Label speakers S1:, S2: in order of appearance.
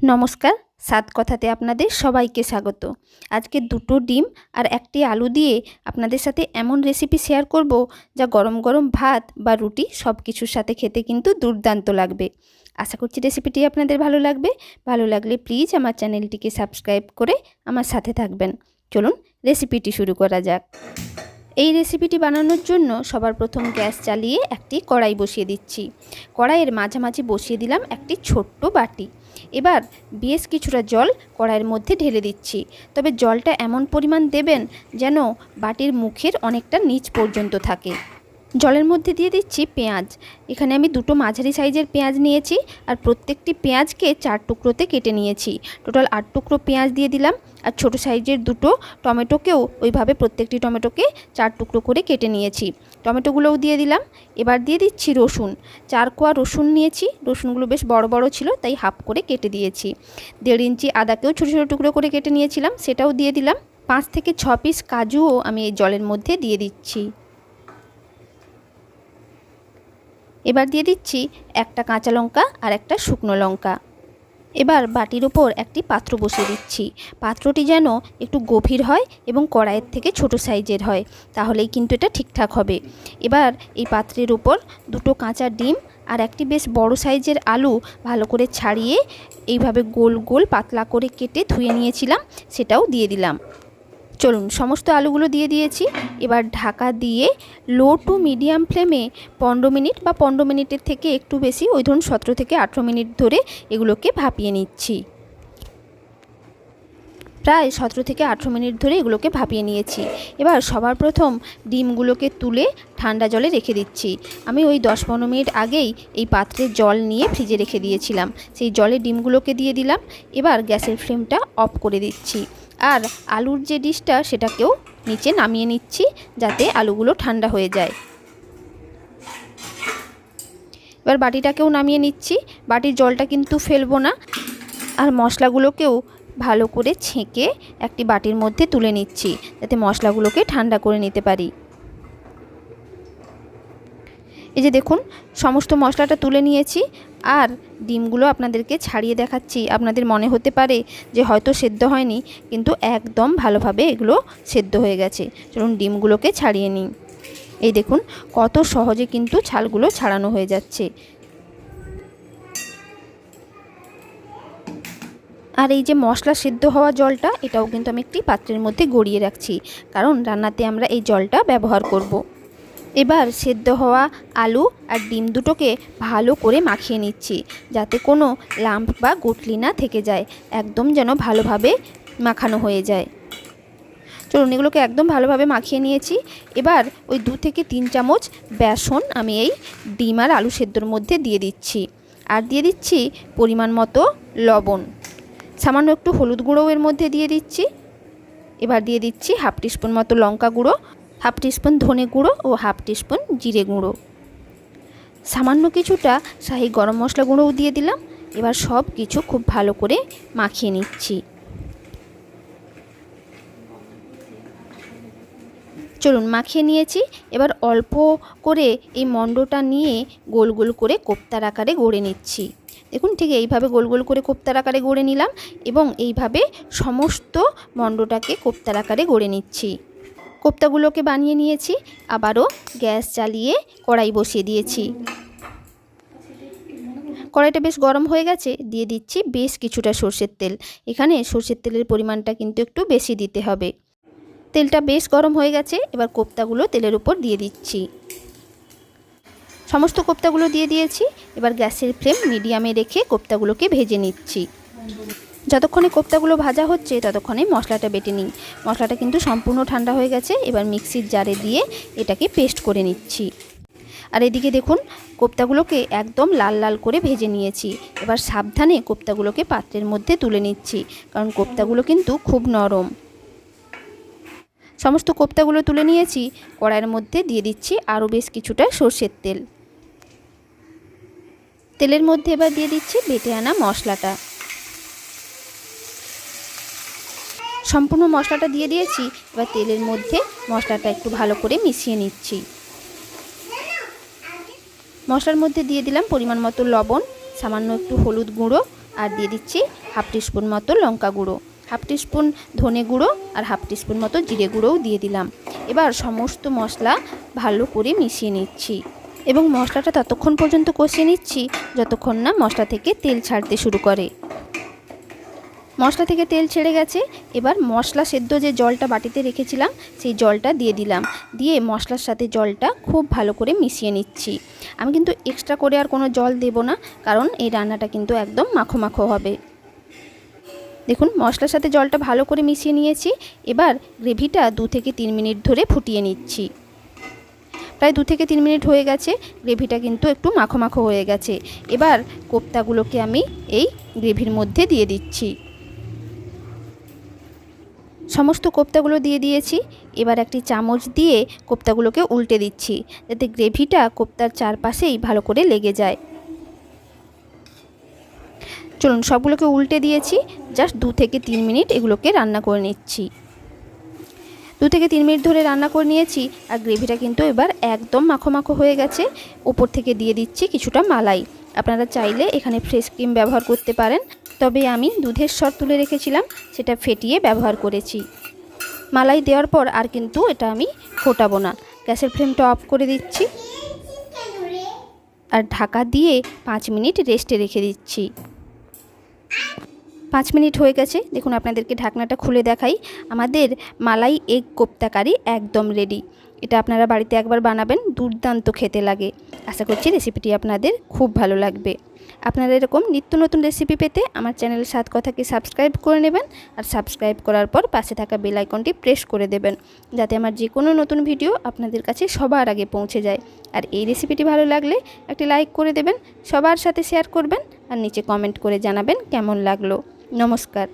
S1: নমস্কার, স্বাদ কথাতে আপনাদের সবাইকে স্বাগত। আজকে দুটো ডিম আর একটি আলু দিয়ে আপনাদের সাথে এমন রেসিপি শেয়ার করব যা গরম গরম ভাত বা রুটি সব কিছুর সাথে খেতে কিন্তু দুর্দান্ত লাগবে। আশা করছি রেসিপিটি আপনাদের ভালো লাগবে। ভালো লাগলে প্লিজ আমার চ্যানেলটিকে সাবস্ক্রাইব করে আমার সাথে থাকবেন। চলুন রেসিপিটি শুরু করা যাক। এই রেসিপিটি বানানোর জন্য সবার প্রথম গ্যাস চালিয়ে একটি কড়াই বসিয়ে দিচ্ছি। কড়াইয়ের মাঝামাঝি বসিয়ে দিলাম একটি ছোট্ট বাটি। এবার বেশ কিছুটা জল কড়াইয়ের মধ্যে ঢেলে দিচ্ছি, তবে জলটা এমন পরিমাণ দেবেন যেন বাটির মুখের অনেকটা নিচ পর্যন্ত থাকে। জলের মধ্যে দিয়ে দিচ্ছি পেঁয়াজ। এখানে আমি দুটো মাঝারি সাইজের পেঁয়াজ নিয়েছি আর প্রত্যেকটি পেঁয়াজকে 4 টুকরোতে কেটে নিয়েছি। টোটাল 8 টুকরো পেঁয়াজ দিয়ে দিলাম। আর ছোট সাইজের দুটো টমেটোকেও ওইভাবে প্রত্যেকটি টমেটোকে 4 টুকরো করে কেটে নিয়েছি। টমেটোগুলোও দিয়ে দিলাম। এবার দিয়ে দিচ্ছি রসুন। 4 কোয়া রসুন নিয়েছি। রসুনগুলো বেশ বড় বড় ছিল, তাই হাফ করে কেটে দিয়েছি। 1.5 ইঞ্চি আদাকেও ছোটো ছোটো টুকরো করে কেটে নিয়েছিলাম, সেটাও দিয়ে দিলাম। 5 থেকে 6 পিস কাজুও আমি এই জলের মধ্যে দিয়ে দিচ্ছি। এবার দিয়ে দিচ্ছি একটা কাঁচা লঙ্কা আর একটা শুকনো লঙ্কা। এবার বাটির ওপর একটি পাত্র বসিয়ে দিচ্ছি। পাত্রটি যেন একটু গভীর হয় এবং কড়াইয়ের থেকে ছোট সাইজের হয়, তাহলেই কিন্তু এটা ঠিকঠাক হবে। এবার এই পাত্রের উপর দুটো কাঁচা ডিম আর একটি বেশ বড় সাইজের আলু ভালো করে ছাড়িয়ে এইভাবে গোল গোল পাতলা করে কেটে ধুয়ে নিয়েছিলাম, সেটাও দিয়ে দিলাম। চলুন সমস্ত আলুগুলো দিয়ে দিয়েছি। এবার ঢাকা দিয়ে লো টু মিডিয়াম ফ্লেমে 15 মিনিট বা 15 মিনিটের থেকে একটু বেশি, ওই ধরুন 17 থেকে 18 মিনিট ধরে এগুলোকে ভাপিয়ে নিচ্ছি। প্রায় 17 থেকে 18 মিনিট ধরে এগুলোকে ভাপিয়ে নিয়েছি। এবার সবার প্রথম ডিমগুলোকে তুলে ঠান্ডা জলে রেখে দিচ্ছি। আমি ওই 10-15 মিনিট আগেই এই পাত্রে জল নিয়ে ফ্রিজে রেখে দিয়েছিলাম, সেই জলে ডিমগুলোকে দিয়ে দিলাম। এবার গ্যাসের ফ্লেমটা অফ করে দিচ্ছি আর আলুর যে ডিশটা সেটাকেও নিচে নামিয়ে নিচ্ছি, যাতে আলুগুলো ঠান্ডা হয়ে যায়। এবার বাটিটাকেও নামিয়ে নিচ্ছি। বাটির জলটা কিন্তু ফেলবো না। আর মশলাগুলোকেও ভালো করে ছেঁকে একটি বাটির মধ্যে তুলে নিচ্ছি, যাতে মশলাগুলোকে ঠান্ডা করে নিতে পারি। এই যে দেখুন, সমস্ত মশলাটা তুলে নিয়েছি আর ডিমগুলো আপনাদেরকে ছাড়িয়ে দেখাচ্ছি। আপনাদের মনে হতে পারে যে হয়তো সেদ্ধ হয়নি, কিন্তু একদম ভালোভাবে এগুলো সেদ্ধ হয়ে গেছে। চলুন ডিমগুলোকে ছাড়িয়ে নিই। এই দেখুন কত সহজে কিন্তু ছালগুলো ছাড়ানো হয়ে যাচ্ছে। আর এই যে মশলা সেদ্ধ হওয়া জলটা, এটাও কিন্তু আমি একটি পাত্রের মধ্যে গড়িয়ে রাখছি, কারণ রান্নাতে আমরা এই জলটা ব্যবহার করব। এবার সেদ্ধ হওয়া আলু আর ডিম দুটোকে ভালো করে মাখিয়ে নিচ্ছি, যাতে কোনো লাম্প বা গুটলি না থেকে যায়, একদম যেন ভালোভাবে মাখানো হয়ে যায়। চলুন এগুলোকে একদম ভালোভাবে মাখিয়ে নিয়েছি। এবার ওই 2 থেকে 3 চামচ বেসন আমি এই ডিম আর আলু সেদ্ধর মধ্যে দিয়ে দিচ্ছি। আর দিয়ে দিচ্ছি পরিমাণ মতো লবণ। সামান্য একটু হলুদ গুঁড়োও এর মধ্যে দিয়ে দিচ্ছি। এবার দিয়ে দিচ্ছি হাফ টিস্পুন মতো লঙ্কা গুঁড়ো, হাফ টিস্পুন ধনে গুঁড়ো ও হাফ টিস্পুন জিরে গুঁড়ো। সামান্য কিছুটা শাহি গরম মশলা গুঁড়োও দিয়ে দিলাম। এবার সব কিছু খুব ভালো করে মাখিয়ে নিচ্ছি। চলুন মাখিয়ে নিয়েছি। এবার অল্প করে এই মণ্ডটা নিয়ে গোল গোল করে কোপ্তার আকারে গড়ে নিচ্ছি। দেখুন ঠিক এইভাবে গোল গোল করে কোপ্তার আকারে গড়ে নিলাম এবং এইভাবে সমস্ত মণ্ডটাকে কোপ্তার আকারে গড়ে নিচ্ছি। কোপ্তাগুলোকে বানিয়ে নিয়েছি। আবারও গ্যাস চালিয়ে কড়াই বসিয়ে দিয়েছি। কড়াইটা বেশ গরম হয়ে গেছে। দিয়ে দিচ্ছি বেশ কিছুটা সর্ষের তেল। এখানে সর্ষের তেলের পরিমাণটা কিন্তু একটু বেশি দিতে হবে। তেলটা বেশ গরম হয়ে গেছে। এবার কোপ্তাগুলো তেলের উপর দিয়ে দিচ্ছি। সমস্ত কোপ্তাগুলো দিয়ে দিয়েছি। এবার গ্যাসের ফ্লেম মিডিয়ামে রেখে কোপ্তাগুলোকে ভেজে নিচ্ছি। যতক্ষণে কোপ্তাগুলো ভাজা হচ্ছে ততক্ষণে মশলাটা বেটে নিই। মশলাটা কিন্তু সম্পূর্ণ ঠান্ডা হয়ে গেছে। এবার মিক্সির জারে দিয়ে এটাকে পেস্ট করে নিচ্ছি। আর এদিকে দেখুন কোপ্তাগুলোকে একদম লাল লাল করে ভেজে নিয়েছি। এবার সাবধানে কোপ্তাগুলোকে পাত্রের মধ্যে তুলে নিচ্ছি, কারণ কোপ্তাগুলো কিন্তু খুব নরম। সমস্ত কোপ্তাগুলো তুলে নিয়েছি। কড়াইয়ের মধ্যে দিয়ে দিচ্ছি আরও বেশ কিছুটা সর্ষের তেল। তেলের মধ্যে এবার দিয়ে দিচ্ছি বেটে আনা মশলাটা। সম্পূর্ণ মশলাটা দিয়ে দিয়েছি। এবার তেলের মধ্যে মশলাটা একটু ভালো করে মিশিয়ে নিচ্ছি। মশলার মধ্যে দিয়ে দিলাম পরিমাণ মতো লবণ, সামান্য একটু হলুদ গুঁড়ো, আর দিয়ে দিচ্ছি হাফ টিস্পুন মতো লঙ্কা গুঁড়ো, হাফ টিস্পুন ধনে গুঁড়ো আর হাফ টিস্পুন মতো জিরে গুঁড়োও দিয়ে দিলাম। এবার সমস্ত মশলা ভালো করে মিশিয়ে নিচ্ছি এবং মশলাটা ততক্ষণ পর্যন্ত কষিয়ে নিচ্ছি যতক্ষণ না মশলা থেকে তেল ছাড়তে শুরু করে। মশলা থেকে তেল ছেড়ে গেছে, এবার মশলা সেদ্ধ যে জলটা বাটিতে রেখেছিলাম সেই জলটা দিয়ে দিলাম। দিয়ে মশলার সাথে জলটা খুব ভালো করে মিশিয়ে নিচ্ছি। আমি কিন্তু এক্সট্রা করে আর কোনো জল দেব না, কারণ এই রান্নাটা কিন্তু একদম মাখো মাখো হবে। দেখুন মশলার সাথে জলটা ভালো করে মিশিয়ে নিয়েছি। এবার গ্রেভিটা 2 থেকে 3 মিনিট ধরে ফুটিয়ে নিচ্ছি। প্রায় 2 থেকে 3 মিনিট হয়ে গেছে, গ্রেভিটা কিন্তু একটু মাখো মাখো হয়ে গেছে। এবার কোপ্তাগুলোকে আমি এই গ্রেভির মধ্যে দিয়ে দিচ্ছি। সমস্ত কোপ্তাগুলো দিয়ে দিয়েছি। এবার একটি চামচ দিয়ে কোপ্তাগুলোকে উল্টে দিচ্ছি, যাতে গ্রেভিটা কোপ্তার চারপাশেই ভালো করে লেগে যায়। চলুন সবগুলোকে উল্টে দিয়েছি, জাস্ট 2 থেকে 3 মিনিট এগুলোকে রান্না করে নিচ্ছি। 2 থেকে 3 মিনিট ধরে রান্না করে নিয়েছি আর গ্রেভিটা কিন্তু এবার একদম মাখো মাখো হয়ে গেছে। ওপর থেকে দিয়ে দিচ্ছি কিছুটা মালাই। আপনারা চাইলে এখানে ফ্রেশ ক্রিম ব্যবহার করতে পারেন, তবে আমি দুধের সর তুলে রেখেছিলাম সেটা ফেটিয়ে ব্যবহার করেছি। মালাই দেওয়ার পর আর কিন্তু এটা আমি ফোটাবো না। গ্যাসের ফ্লেমটা অফ করে দিচ্ছি আর ঢাকা দিয়ে 5 মিনিট রেস্টে রেখে দিচ্ছি। 5 মিনিট হয়ে গেছে, দেখুন আপনাদেরকে ঢাকনাটা খুলে দেখাই। আমাদের মালাই এগ কোপ্তা কারি একদম রেডি। এটা আপনারা বাড়িতে একবার বানাবেন, দুর্দান্ত খেতে লাগে। আশা করছি রেসিপিটি আপনাদের খুব ভালো লাগবে। আপনারা এরকম নিত্য নতুন রেসিপি পেতে আমার চ্যানেল সাত কথাকে সাবস্ক্রাইব করে নেবেন আর সাবস্ক্রাইব করার পর পাশে থাকা বেল আইকনটি প্রেস করে দেবেন, যাতে আমার যে কোনো নতুন ভিডিও আপনাদের কাছে সবার আগে পৌঁছে যায়। আর এই রেসিপিটি ভালো লাগলে একটি লাইক করে দেবেন, সবার সাথে শেয়ার করবেন আর নিচে কমেন্ট করে জানাবেন কেমন লাগলো। নমস্কার।